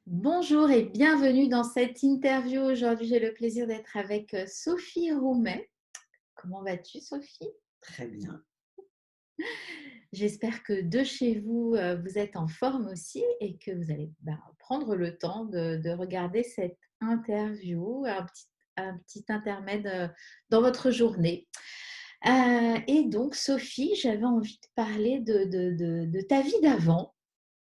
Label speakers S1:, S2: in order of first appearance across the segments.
S1: Bonjour et bienvenue dans cette interview. Aujourd'hui, j'ai le plaisir d'être avec Sophie Roumet. Comment vas-tu, Sophie?
S2: Très bien.
S1: J'espère que de chez vous, vous êtes en forme aussi et que vous allez prendre le temps de regarder cette interview, un petit intermède dans votre journée. Et donc, Sophie, j'avais envie de parler de ta vie d'avant,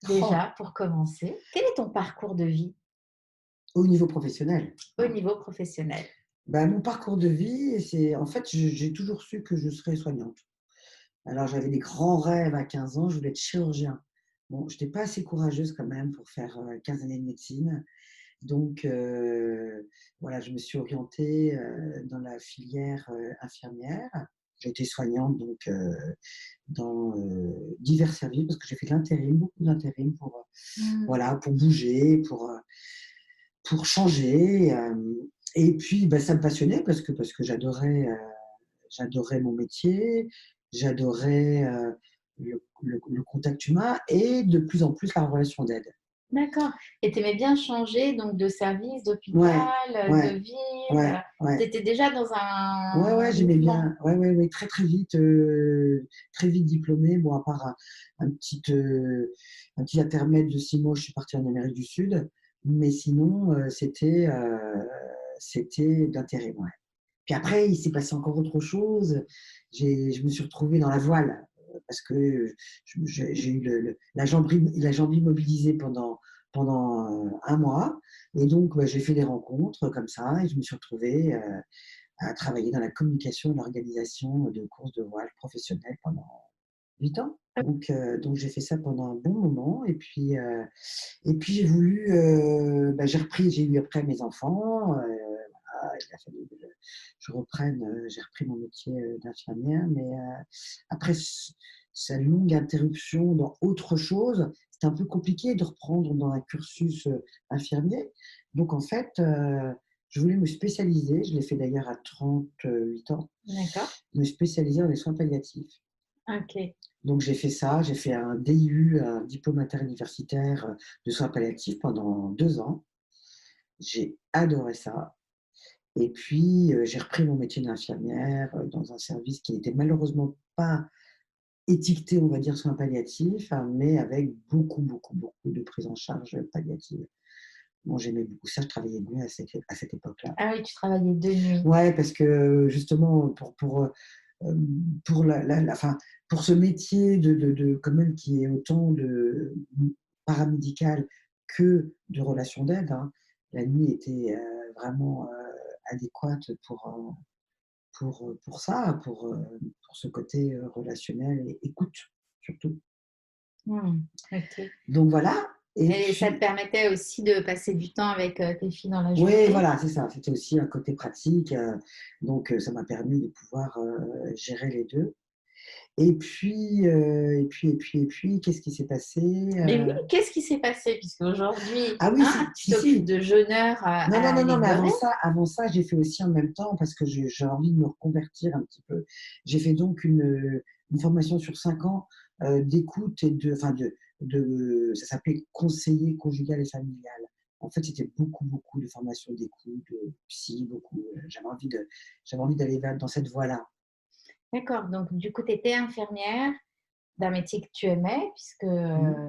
S2: Oh,
S1: déjà, pour commencer. Quel est ton parcours de vie
S2: au niveau professionnel,
S1: au
S2: hein.
S1: niveau professionnel?
S2: Mon parcours de vie, c'est en fait, j'ai toujours su que je serais soignante. Alors j'avais des grands rêves à 15 ans, je voulais être chirurgien. Bon, je n'étais pas assez courageuse quand même pour faire, 15 années de médecine. Donc voilà, je me suis orientée, dans la filière, infirmière. J'ai été soignante donc dans, divers services parce que j'ai fait de l'intérim, beaucoup d'intérim pour,
S1: Mmh.
S2: voilà, pour bouger, pour changer, et puis, ça me passionnait parce que j'adorais mon métier, j'adorais, le contact humain et de plus en plus la relation d'aide.
S1: D'accord, et tu aimais bien changer donc de service, d'hôpital,
S2: Ouais,
S1: de
S2: ouais,
S1: ville,
S2: ouais,
S1: tu
S2: ouais.
S1: étais déjà dans
S2: Ouais,
S1: un
S2: ouais, j'aimais
S1: mouvement?
S2: bien. Ouais, ouais, ouais, très vite diplômée. Bon, à part un petit, heu, un petit intermède de 6 mois, je suis partie en Amérique du Sud, mais sinon, c'était d'intérim, ouais. Puis après, il s'est passé encore autre chose. Je me suis retrouvée dans la voile, parce que j'ai eu la jambe immobilisée pendant 1 mois et donc j'ai fait des rencontres comme ça et je me suis retrouvée, à travailler dans la communication et l'organisation de courses de voile professionnelles pendant 8 ans. Donc j'ai fait ça pendant un bon moment et puis j'ai eu après mes enfants, voilà, il a fallu que je reprenne, j'ai repris mon métier, d'infirmière, mais après cette longue interruption dans autre chose, c'était un peu compliqué de reprendre dans un cursus, infirmier. Donc en fait, je voulais me spécialiser, je l'ai fait d'ailleurs à 38 ans,
S1: D'accord,
S2: me spécialiser dans les soins palliatifs.
S1: OK.
S2: Donc j'ai fait ça, j'ai fait un DIU, un diplôme interuniversitaire, de soins palliatifs pendant 2 ans. J'ai adoré ça et puis, j'ai repris mon métier d'infirmière, dans un service qui n'était malheureusement pas étiqueté, on va dire, soins palliatifs, hein, mais avec beaucoup, beaucoup, beaucoup de prise en charge palliative. Bon, j'aimais beaucoup ça, je travaillais de nuit à cette époque-là.
S1: Ah oui, tu travaillais de nuit.
S2: Ouais, parce que justement pour enfin, pour ce métier de quand même qui est autant de paramédical que de relations d'aide, hein, la nuit était, vraiment, adéquate pour ça, pour ce côté, relationnel et écoute, surtout.
S1: Mmh, OK,
S2: Donc voilà et
S1: et ça te
S2: puis
S1: permettait aussi de passer du temps avec, tes filles dans la
S2: oui,
S1: journée?
S2: voilà, c'est ça, c'était aussi un côté pratique, donc ça m'a permis de pouvoir, gérer les 2. Et puis, qu'est-ce qui s'est passé?
S1: Mais oui, qu'est-ce qui s'est passé? Puisqu'aujourd'hui,
S2: Ah oui,
S1: hein,
S2: si,
S1: tu
S2: si,
S1: t'occupes
S2: si.
S1: de jeûneurs
S2: Non, non,
S1: à
S2: non, non, mais
S1: Ligoré?
S2: avant ça, j'ai fait aussi en même temps parce que j'ai envie de me reconvertir un petit peu. J'ai fait donc une formation sur 5 ans, d'écoute et ça s'appelait conseiller conjugal et familial. En fait, c'était beaucoup, beaucoup de formations d'écoute, de psy, beaucoup, j'avais envie d'aller dans cette voie-là.
S1: D'accord, donc du coup, tu étais infirmière d'un métier que tu aimais puisque,
S2: Mmh.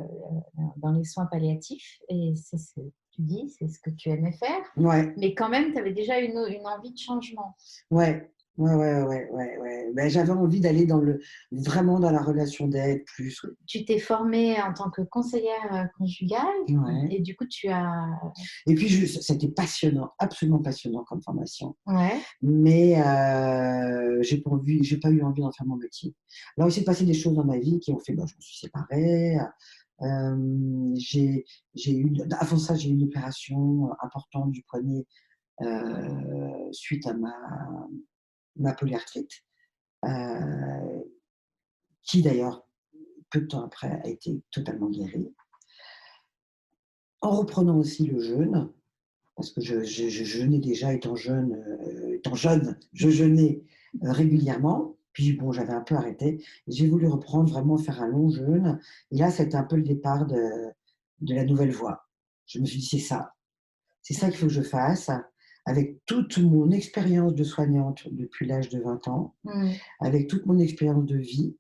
S1: dans les soins palliatifs et c'est ce que tu dis, c'est ce que tu aimais faire,
S2: Ouais.
S1: mais quand même tu avais déjà une envie de changement.
S2: Ouais, ouais, ouais, ouais, ouais, ouais. J'avais envie d'aller vraiment dans la relation d'aide plus, oui.
S1: Tu t'es formée en tant que conseillère, conjugale
S2: Ouais
S1: et du coup tu as
S2: et puis c'était passionnant, absolument passionnant comme formation.
S1: ouais,
S2: Mais j'ai pas eu envie d'en faire mon métier. Alors il s'est passé des choses dans ma vie qui ont fait, je me suis séparée, j'ai eu avant ça, j'ai eu une opération importante du poignet, suite à ma polyarthrite, heu, qui d'ailleurs peu de temps après, a été totalement guérie. En reprenant aussi le jeûne, parce que je jeûnais déjà étant jeune, je jeûnais, régulièrement. Puis bon, j'avais un peu arrêté. J'ai voulu reprendre, vraiment faire un long jeûne et là, c'était un peu le départ de la nouvelle voie. Je me suis dit: c'est ça qu'il faut que je fasse, avec toute mon expérience de soignante depuis l'âge de 20 ans,
S1: Mmh.
S2: avec toute mon expérience de vie,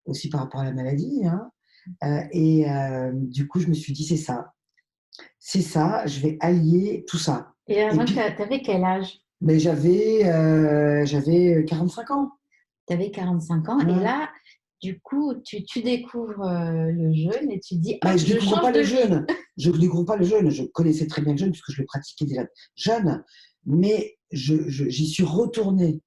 S2: aussi par rapport à la maladie, hein, et du coup, je me suis dit: c'est ça, je vais allier tout ça»
S1: Et
S2: et
S1: avant, tu
S2: puis
S1: avais quel âge?
S2: mais j'avais 45 ans.
S1: Tu avais 45 ans et
S2: Mmh.
S1: là, du coup, tu découvres, le jeûne et tu dis:
S2: Mais
S1: «Hop,
S2: je
S1: je
S2: découvre
S1: change
S2: pas
S1: de
S2: le
S1: vie».
S2: jeûne. Je ne découvre pas le jeûne. Je connaissais très bien le jeûne puisque je le pratiquais déjà jeune, mais j'y suis retournée,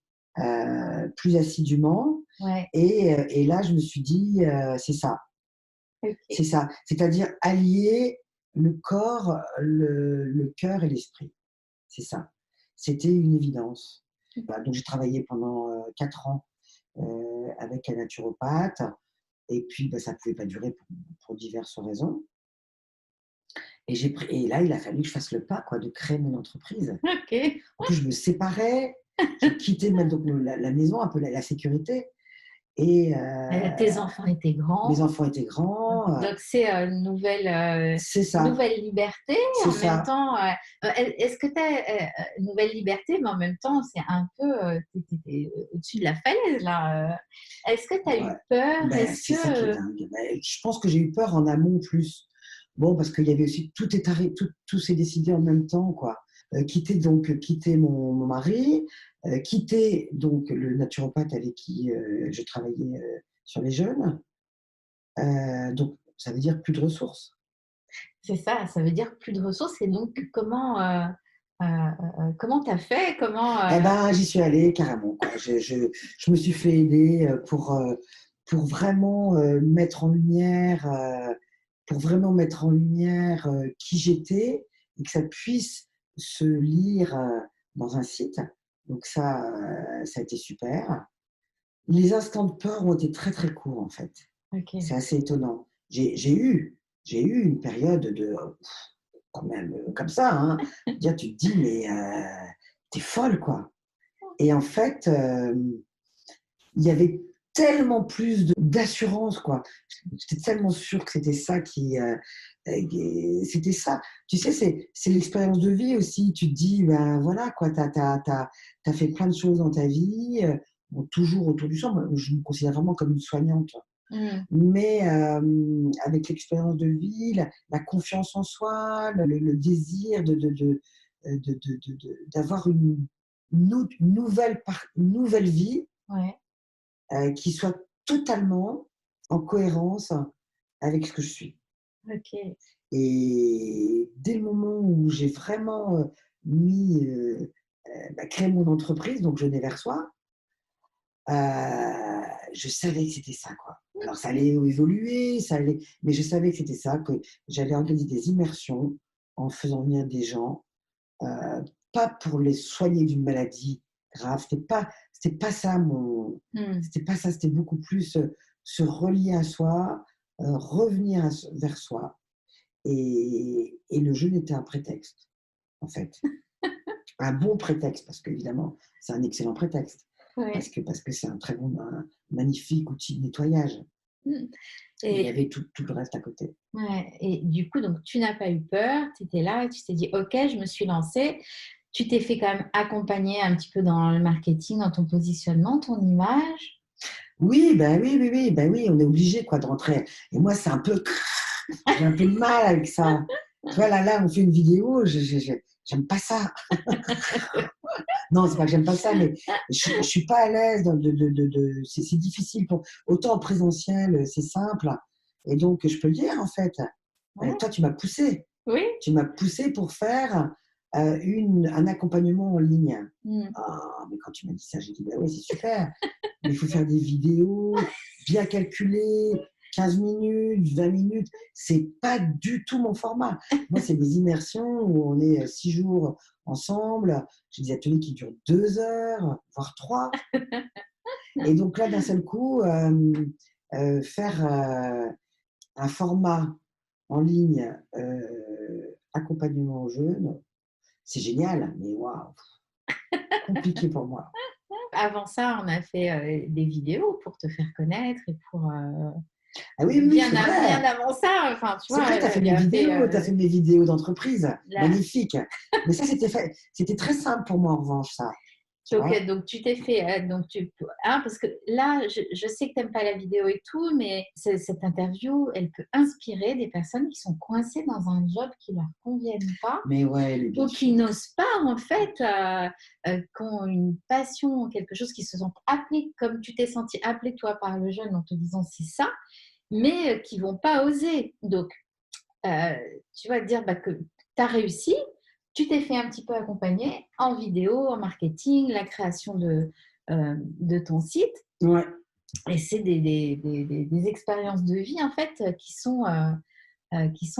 S2: plus assidûment
S1: Ouais,
S2: et là, je me suis dit, «C'est ça, c'est
S1: OK.
S2: ça». C'est-à-dire allier le corps, le cœur et l'esprit. C'est ça. C'était une évidence. Bah, donc j'ai travaillé pendant, 4 ans, avec un naturopathe et puis, bah, ça ne pouvait pas durer pour diverses raisons. Et là, il a fallu que je fasse le pas quoi, de créer mon entreprise.
S1: OK.
S2: En plus, je me séparais, je quittais même donc la maison, un peu la sécurité et
S1: Tes enfants étaient
S2: mes
S1: grands,
S2: enfants étaient grands,
S1: donc c'est,
S2: c'est ça,
S1: nouvelle liberté,
S2: c'est
S1: en même
S2: ça.
S1: temps, est-ce que tu as, nouvelle liberté, mais en même temps, c'est un peu, tu au-dessus de la falaise là, est-ce que tu as eu
S2: Ouais,
S1: peur?
S2: ben,
S1: Est-ce
S2: c'est ça qui est
S1: que,
S2: dingue. Beh, je pense que j'ai eu peur en amont plus. Bon, parce qu'il y avait aussi tout s'est décidé en même temps, quoi. Quitter mon mari, quitter donc le naturopathe avec qui, je travaillais, sur les jeunes. Donc ça veut dire plus de ressources.
S1: c'est ça, ça veut dire plus de ressources et donc comment tu as fait? Comment,
S2: Eh ben, j'y suis allée carrément, quoi. Je me suis fait aider, pour vraiment, mettre en lumière, qui j'étais et que ça puisse se lire, dans un site. Donc ça a été super. Les instants de peur ont été très, très courts, en fait.
S1: OK.
S2: C'est assez étonnant. J'ai eu une période de, quand même, comme ça, hein. Dire tu te dis: «Mais, tu es folle, quoi». Et en fait, il y avait tellement plus d'assurance, quoi. J'étais tellement sûre que c'était ça c'était ça. Tu sais, c'est l'expérience de vie aussi. Tu te dis, ben, voilà, quoi, tu as fait plein de choses dans ta vie, bon, toujours autour du sang. Moi, je me considère vraiment comme une soignante,
S1: Mmh.
S2: mais avec l'expérience de vie, la confiance en soi, le désir d'avoir une nouvelle vie,
S1: Ouais,
S2: qui soit totalement en cohérence avec ce que je suis.
S1: OK.
S2: Et dès le moment où j'ai vraiment, mis, créé mon entreprise, donc Je n'ai vers soi, je savais que c'était ça, quoi. Alors ça allait évoluer, mais je savais que c'était ça, que j'allais organiser des immersions en faisant venir des gens, heu, pas pour les soigner d'une maladie grave, c'était pas ça
S1: Mmh.
S2: c'était pas ça, c'était beaucoup plus, se relier à soi, revenir vers soi et le jeûne était un prétexte, en fait. Un bon prétexte parce qu'évidemment, c'est un excellent prétexte.
S1: Ouais.
S2: Parce que c'est un magnifique outil de nettoyage.
S1: Mmh.
S2: Mais il y
S1: Et
S2: avait tout le reste à côté.
S1: ouais et du coup, donc tu n'as pas eu peur, tu étais là, tu t'es dit: «OK, je me suis lancée». Tu t'es fait quand même accompagner un petit peu dans le marketing, dans ton positionnement, ton image?
S2: Oui, ben oui, oui, oui, ben oui, on est obligé quoi de rentrer et moi c'est un peu j'ai un peu de mal avec ça. Tu vois, là, on fait une vidéo, j'aime pas ça. Non, c'est pas que j'aime pas ça, mais je suis pas à l'aise dans c'est difficile pour autant en présentiel, c'est simple et donc je peux le dire en fait,
S1: Ouais,
S2: toi tu m'as poussée.
S1: oui.
S2: Tu m'as poussée pour faire, un accompagnement en ligne.
S1: Mmh.
S2: Ah, mais quand tu m'as dit ça, j'ai dit: «Bah oui, c'est super, mais il faut faire des vidéos bien calculées, 15 minutes, 20 minutes». C'est pas du tout mon format. Moi, c'est des immersions où on est, 6 jours ensemble. J'ai des ateliers qui durent 2 heures, voire 3. Et donc là, d'un seul coup, faire, un format en ligne, accompagnement aux jeunes, c'est génial, mais waouh, compliqué pour moi.
S1: Avant ça, on a fait, des vidéos pour te faire connaître et pour,
S2: Ah oui, oui, oui, c'est
S1: Bien
S2: vrai.
S1: avant ça, enfin, tu
S2: C'est
S1: vois,
S2: vrai, tu as fait
S1: il
S2: mes
S1: a fait
S2: vidéos, tu as fait mes vidéos d'entreprise.
S1: la.
S2: Magnifique. Mais ça, c'était très simple pour moi, en revanche, ça. Tu vois?
S1: Donc tu t'es fait, donc parce que là, je sais que tu aimes pas la vidéo et tout, mais cette interview, elle peut inspirer des personnes qui sont coincées dans un job qui leur convienne pas
S2: Mais ouais, mais bien
S1: ou qui
S2: sûr.
S1: n'osent pas en fait, qui ont une passion, quelque chose, qui se sentent appelés comme tu t'es senti appelé toi par le jeune en te disant: «C'est ça», mais qui vont pas oser. Donc heu, tu vas te dire, bah, que tu as réussi, tu t'es fait un petit peu accompagner en vidéo, en marketing, la création de ton site
S2: Ouais.
S1: et c'est des expériences de vie, en fait, qui sont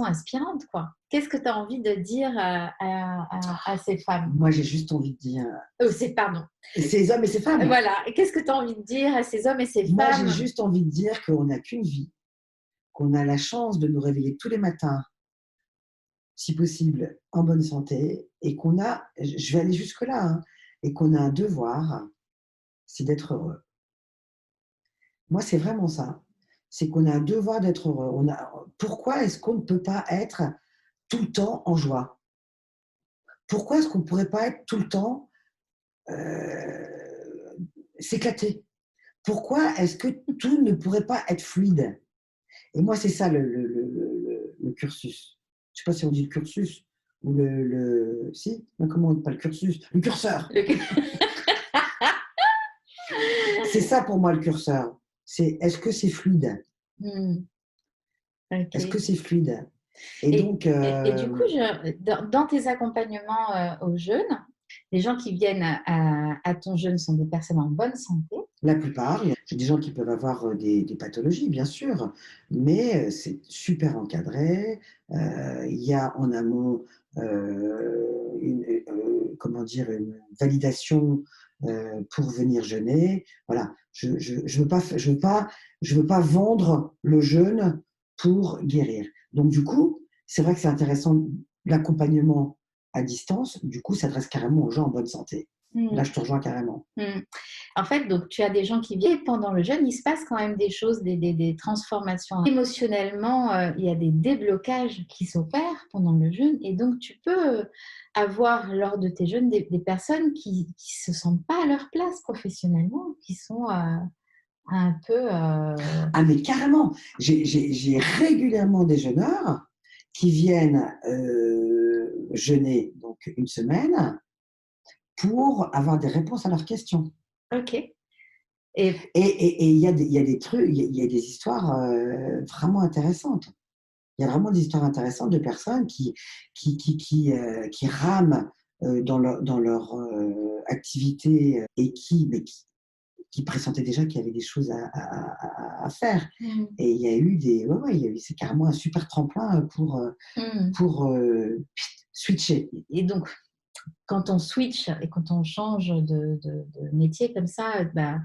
S1: inspirantes, quoi. Qu'est-ce que tu as envie de dire à ces femmes?
S2: Moi, j'ai juste envie de dire,
S1: C'est pardon.
S2: ces hommes et ces femmes.
S1: Voilà, qu'est-ce que tu as envie de dire à ces hommes et ces
S2: Moi, j'ai
S1: femmes?
S2: juste envie de dire qu'on n'a qu'une vie, qu'on a la chance de nous réveiller tous les matins, si possible, en bonne santé, et qu'on a, je vais aller jusque-là, hein, et qu'on a un devoir, c'est d'être heureux. Moi, c'est vraiment ça. C'est qu'on a un devoir d'être heureux. Pourquoi est-ce qu'on ne peut pas être tout le temps en joie? Pourquoi est-ce qu'on ne pourrait pas être tout le temps, s'éclater? Pourquoi est-ce que tout ne pourrait pas être fluide? Et moi, c'est ça le cursus. Je ne sais pas si on dit le cursus ou si? Non, comment on dit pas le cursus? Le curseur.
S1: Le
S2: C'est ça pour moi le curseur. C'est est-ce que c'est fluide?
S1: Mmh,
S2: Est-ce que
S1: OK.
S2: c'est fluide? Et
S1: Et
S2: donc,
S1: et du coup, dans tes accompagnements, aux jeunes, les gens qui viennent à ton jeune sont des personnes en bonne santé.
S2: la plupart, j'ai des gens qui peuvent avoir, des pathologies, bien sûr, mais c'est super encadré. Il y a en amont, comment dire? Une validation, pour venir jeûner. Voilà, je veux pas vendre le jeûne pour guérir. Donc du coup, c'est vrai que c'est intéressant, l'accompagnement à distance, du coup, s'adresse carrément aux gens en bonne santé. Là,
S1: Mmh,
S2: je te rejoins carrément.
S1: mmh. En fait, donc tu as des gens qui viennent pendant le jeûne, il se passe quand même des choses, des transformations. Émotionnellement, il y a des déblocages qui s'opèrent pendant le jeûne et donc tu peux, avoir lors de tes jeûnes des personnes qui se sentent pas à leur place professionnellement, qui sont, un peu,
S2: Ah mais carrément! J'ai régulièrement des jeûneurs qui viennent, jeûner donc une semaine pour avoir des réponses à leurs questions.
S1: OK. Et
S2: Et il y a des trucs, il y a des histoires, vraiment intéressantes. Il y a vraiment des histoires intéressantes de personnes qui rament, dans leur, activité, et qui pressentaient déjà qu'il y avait des choses à faire.
S1: mmh,
S2: Et il y a eu des, ouais, ouais, il y a eu, c'est carrément un super tremplin,
S1: mmh.
S2: pour, switcher.
S1: Et donc, quand on switch et quand on change de métier comme ça, bah,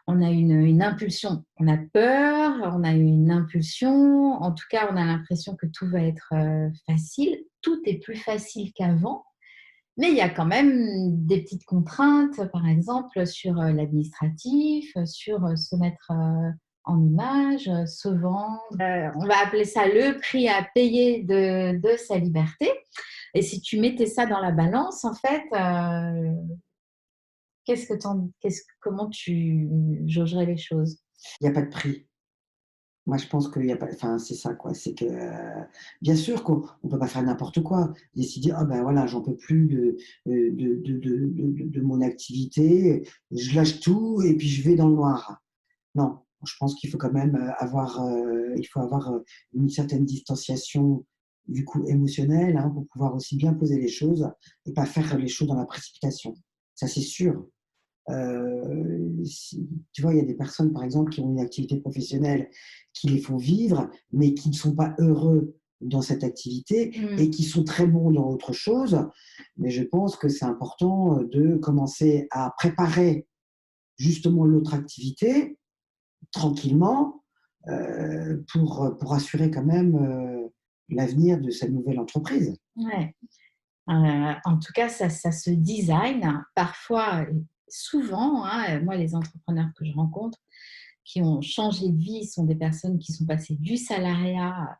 S1: on a une impulsion. On a peur, on a une impulsion. En tout cas, on a l'impression que tout va être facile. Tout est plus facile qu'avant. Mais il y a quand même des petites contraintes, par exemple, sur l'administratif, sur se mettre en image, se vendre. On va appeler ça le prix à payer de sa liberté. Et si tu mettais ça dans la balance, en fait, comment tu jaugerais les choses?
S2: Il y a pas de prix. Moi, je pense qu'il y a pas, enfin, c'est ça, quoi. C'est que, bien sûr qu'on peut pas faire n'importe quoi. Décider: «Ah ben voilà, j'en peux plus de mon activité, je lâche tout et puis je vais dans le noir». Non, je pense qu'il faut quand même, il faut avoir, une certaine distanciation, du coup émotionnelle, hein, pour pouvoir aussi bien poser les choses et pas faire les choses dans la précipitation. Ça, c'est sûr. Si tu vois, il y a des personnes, par exemple, qui ont une activité professionnelle qui les font vivre, mais qui ne sont pas heureux dans cette activité
S1: Mmh.
S2: et qui sont très bons dans autre chose. Mais je pense que c'est important, de commencer à préparer justement l'autre activité tranquillement, pour assurer quand même, l'avenir de sa nouvelle entreprise.
S1: Ouais. En tout cas, ça se design. Parfois, souvent, hein, moi, les entrepreneurs que je rencontre qui ont changé de vie sont des personnes qui sont passées du salariat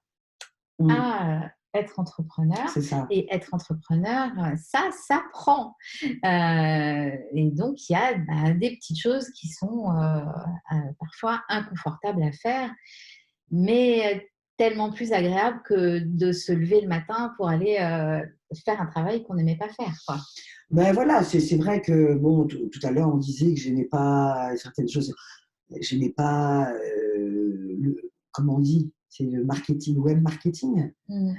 S2: Mmh.
S1: à être entrepreneur.
S2: C'est ça.
S1: Et être entrepreneur, ça s'apprend. Et donc, il y a des petites choses qui sont parfois inconfortables à faire, mais tellement plus agréables que de se lever le matin pour aller faire un travail qu'on n'aimait pas faire, quoi.
S2: Ben voilà, c'est vrai que bon, tout à l'heure, on disait que j'aimais pas certaines choses. J'aimais pas, comment on dit? C'est le marketing, web marketing.
S1: Mmh.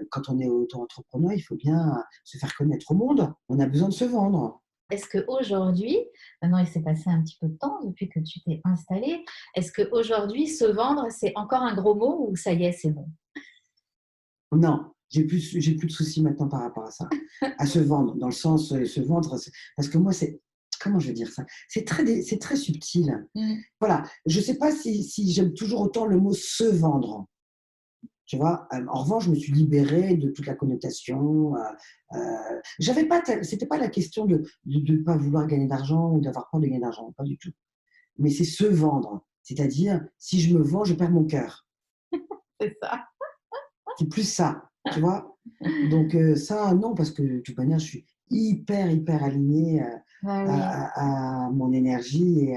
S2: Quand on est auto-entrepreneur, il faut bien se faire connaître au monde. On a besoin de se vendre.
S1: Est-ce qu'aujourd'hui, maintenant il s'est passé un petit peu de temps depuis que tu t'es installée, est-ce qu'aujourd'hui se vendre, c'est encore un gros mot ou ça y est, c'est bon?
S2: Non, j'ai plus de soucis maintenant par rapport à ça. À se vendre, dans le sens, se vendre, parce que moi, c'est comment je vais dire ça? C'est très subtil.
S1: Mmh.
S2: Voilà, je ne sais pas si j'aime toujours autant le mot «se vendre». Tu vois? En revanche, je me suis libérée de toute la connotation, j'avais pas c'était pas la question de pas vouloir gagner d'argent ou d'avoir peur de gagner d'argent, pas du tout. Mais c'est se vendre, c'est-à-dire si je me vends, je perds mon cœur.
S1: C'est ça.
S2: C'est plus ça, tu vois? Donc ça non, parce que de toute manière, je suis hyper, hyper alignée,
S1: Bah oui,
S2: à mon énergie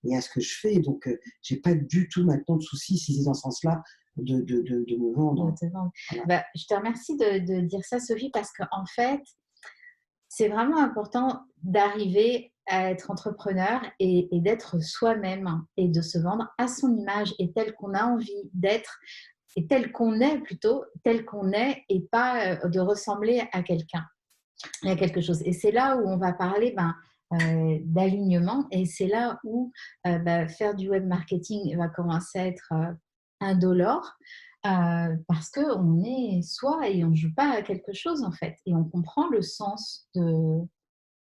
S2: et à ce que je fais. Donc j'ai pas du tout maintenant de soucis, si c'est dans ce sens-là, de me
S1: de
S2: vendre.
S1: te vendre.
S2: Voilà.
S1: Bah, je te remercie de dire ça, Sophie, parce qu'en fait, c'est vraiment important d'arriver à être entrepreneur et d'être soi-même et de se vendre à son image et tel qu'on a envie d'être et tel qu'on est plutôt, tel qu'on est et pas de ressembler à quelqu'un et à quelque chose. Et c'est là où on va parler d'alignement et c'est là où faire du web marketing va commencer à être indolore parce qu'on est soi et on ne joue pas à quelque chose en fait. Et on comprend le sens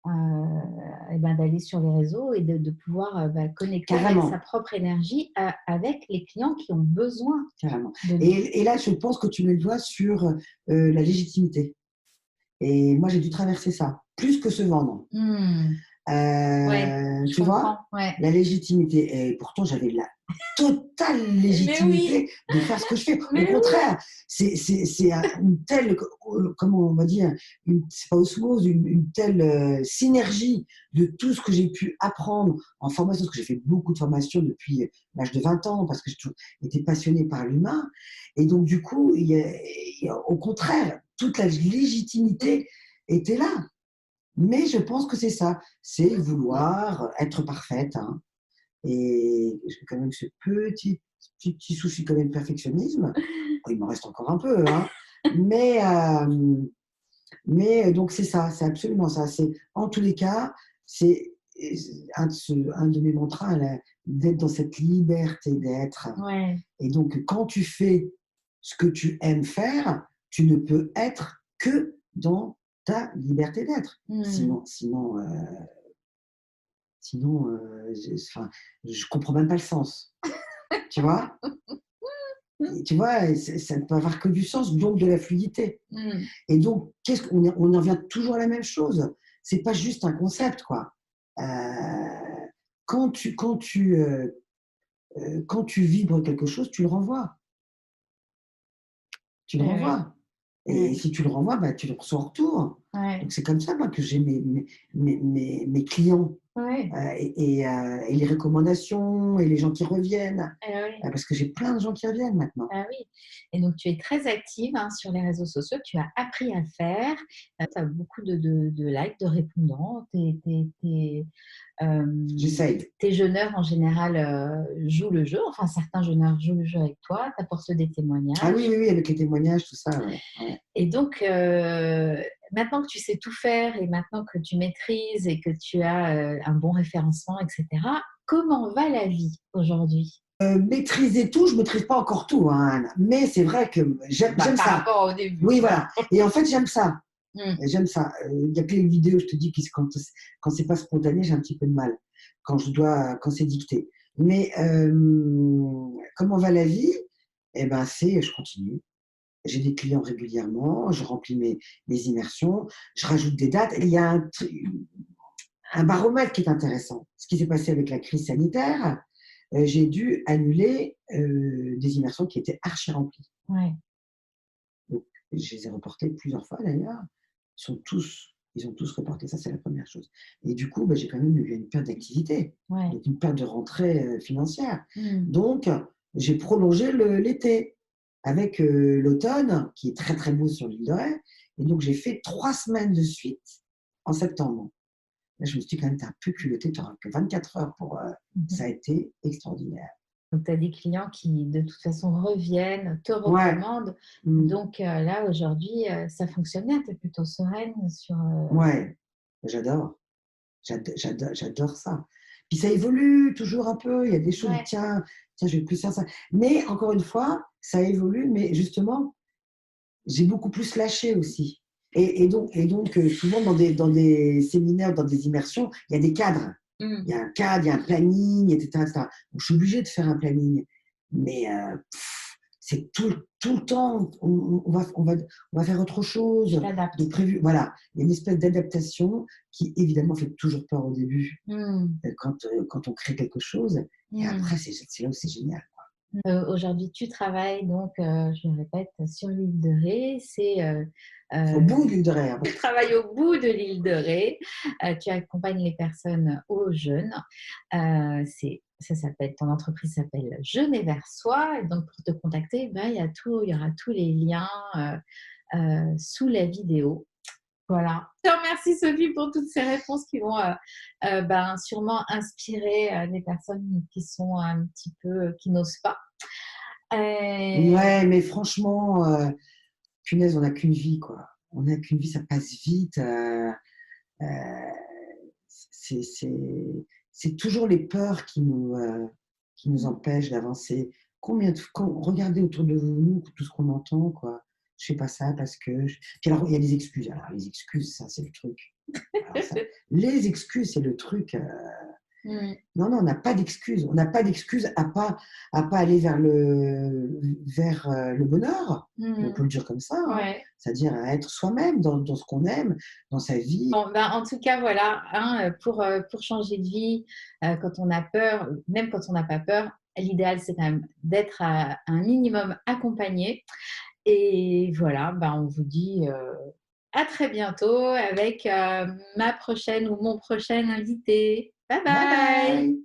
S1: d'aller sur les réseaux et de pouvoir connecter avec sa
S2: Carrément,
S1: propre énergie avec les clients qui ont besoin
S2: carrément.
S1: de nous.
S2: Et là, je pense que tu mets le doigt sur, la légitimité et moi, j'ai dû traverser ça, plus que se vendre.
S1: Hmm, ouais, je
S2: Tu vois?
S1: comprends. Ouais.
S2: La légitimité et pourtant j'avais la totale
S1: Mais oui,
S2: légitimité de faire ce que je fais. Au
S1: mais oui.
S2: contraire, c'est une telle, comment on va dire? C'est pas osmose, une telle, synergie de tout ce que j'ai pu apprendre en formation, parce que j'ai fait beaucoup de formations depuis l'âge de 20 ans, parce que j'ai toujours été passionnée par l'humain et donc du coup, au contraire, toute la légitimité était là. Mais je pense que c'est ça, c'est vouloir être parfaite, hein, et j'ai quand même ce petit souci quand même de perfectionnisme. Bon, il m'en reste encore un peu, hein, mais donc c'est ça, c'est absolument ça. C'est en tous les cas, c'est un de mes mantras là, d'être dans cette liberté d'être
S1: Ouais.
S2: et donc quand tu fais ce que tu aimes faire, tu ne peux être que dans ta liberté d'être.
S1: Hmm.
S2: Sinon, enfin, je comprends même pas le sens, tu vois? Et tu vois? Et ça ne peut avoir que du sens, donc de la fluidité.
S1: Hmm.
S2: Et donc, qu'est-ce qu'on on en vient toujours à la même chose. C'est pas juste un concept, quoi. Heu, quand tu vibres quelque chose, tu le renvoies. Tu le
S1: Eh oui.
S2: renvoies. Et
S1: Hmm.
S2: si tu le renvoies, bah, tu le reçois en retour.
S1: Ouais.
S2: Donc c'est comme ça, moi, que j'ai mes clients.
S1: Ouais.
S2: Et les recommandations et les gens qui reviennent,
S1: Eh oui.
S2: parce que j'ai plein de gens qui reviennent maintenant.
S1: Ah oui. Et donc, tu es très active sur les réseaux sociaux. Tu as appris à faire. Tu as beaucoup de likes, de répondants.
S2: J'essaye.
S1: Tes jeûneurs, en général, jouent le jeu. Enfin, certains jeûneurs jouent le jeu avec toi. Tu apportes des
S2: Ah oui,
S1: témoignages.
S2: oui, oui, avec les témoignages, tout ça, ouais, ouais.
S1: Et donc, maintenant que tu sais tout faire et maintenant que tu maîtrises et que tu as un bon référencement, etc., comment va la vie aujourd'hui?
S2: Maîtriser tout, je maîtrise pas encore tout, hein, mais c'est vrai que j'aime
S1: Par
S2: ça.
S1: rapport au début,
S2: Oui,
S1: quoi.
S2: voilà. Et en fait, j'aime ça.
S1: Mmh.
S2: J'aime ça. Il y a que les vidéos, je te dis, quand c'est pas spontané, j'ai un petit peu de mal. Quand c'est dicté. Mais comment va la vie? Eh ben, je continue. J'ai des clients régulièrement, je remplis mes immersions, je rajoute des dates. Et il y a un baromètre qui est intéressant. Ce qui s'est passé avec la crise sanitaire, j'ai dû annuler, des immersions qui étaient archi remplies.
S1: Ouais,
S2: Donc je les ai reportées plusieurs fois d'ailleurs. Ils ont tous reporté, ça c'est la première chose et du coup, bah, j'ai quand même eu une perte d'activité,
S1: ouais.
S2: donc une perte de rentrée, financière.
S1: Mmh.
S2: Donc j'ai prolongé l'été avec, l'automne qui est très, très beau sur l'île de Ré et donc j'ai fait 3 semaines de suite en septembre. Là, je me suis dit: «Quand même, tu es un peu culotté, tu auras que 24 heures pour,
S1: Mmh.
S2: ça a été extraordinaire.
S1: Donc tu as des clients qui, de toute façon, reviennent, te
S2: Ouais,
S1: recommandent.
S2: mmh,
S1: Donc là, aujourd'hui, ça fonctionne bien. Tu es plutôt sereine sur,
S2: ouais, j'adore. J'adore ça. Puis ça évolue toujours un peu, il y a des choses,
S1: ouais.
S2: tiens, je vais plus faire ça. Mais encore une fois, ça évolue, mais justement, j'ai beaucoup plus lâché aussi. Et donc, souvent dans des séminaires, dans des immersions, il y a des cadres.
S1: Mmh.
S2: Il y a un cadre, il y a un planning, et cetera, et cetera. Donc je suis obligée de faire un planning. Mais c'est tout le temps, on va faire autre
S1: Tu
S2: chose de
S1: t'adaptes.
S2: prévu. Voilà, il y a une espèce d'adaptation qui évidemment fait toujours peur au début,
S1: Mmh.
S2: quand on crée quelque chose et
S1: Mmh.
S2: après c'est là où c'est génial.
S1: Aujourd'hui, tu travailles donc, je le répète, sur l'île de Ré.
S2: C'est au
S1: Heu,
S2: bout d'une de Ré, hein.
S1: tu travailles au bout de l'île de Ré. Tu accompagnes les personnes au jeûne. Ça s'appelle ton entreprise s'appelle Jeûner vers soi et donc pour te contacter, ben, il y aura tous les liens, sous la vidéo. Voilà. Je te remercie Sophie pour toutes ces réponses qui vont, ben, sûrement inspirer, les personnes qui sont un petit peu, qui n'osent pas.
S2: Ouais, mais franchement, punaise, on n'a qu'une vie, quoi. On n'a qu'une vie, ça passe vite, heu, c'est toujours les peurs qui nous
S1: Mmh.
S2: empêchent d'avancer. Combien de quand regardez autour de vous, tout ce qu'on entend, quoi. Je fais pas ça parce que je puis alors il y a des excuses. Alors les excuses, ça, c'est le truc. Alors ça, les excuses, c'est le truc,
S1: Mmh.
S2: non, non, on n'a pas d'excuses. On n'a pas d'excuses à pas aller vers le bonheur, on
S1: Mmh.
S2: peut le dire comme ça, hein.
S1: Ouais.
S2: C'est-à-dire à être soi-même dans ce qu'on aime, dans sa vie.
S1: Bon, ben, en tout cas, voilà, hein, pour changer de vie, quand on a peur, même quand on n'a pas peur, l'idéal, c'est quand même d'être à un minimum accompagné et voilà, ben, on vous dit, à très bientôt avec, ma prochaine ou mon prochain invité. Bye
S2: Bye
S1: bye.
S2: bye.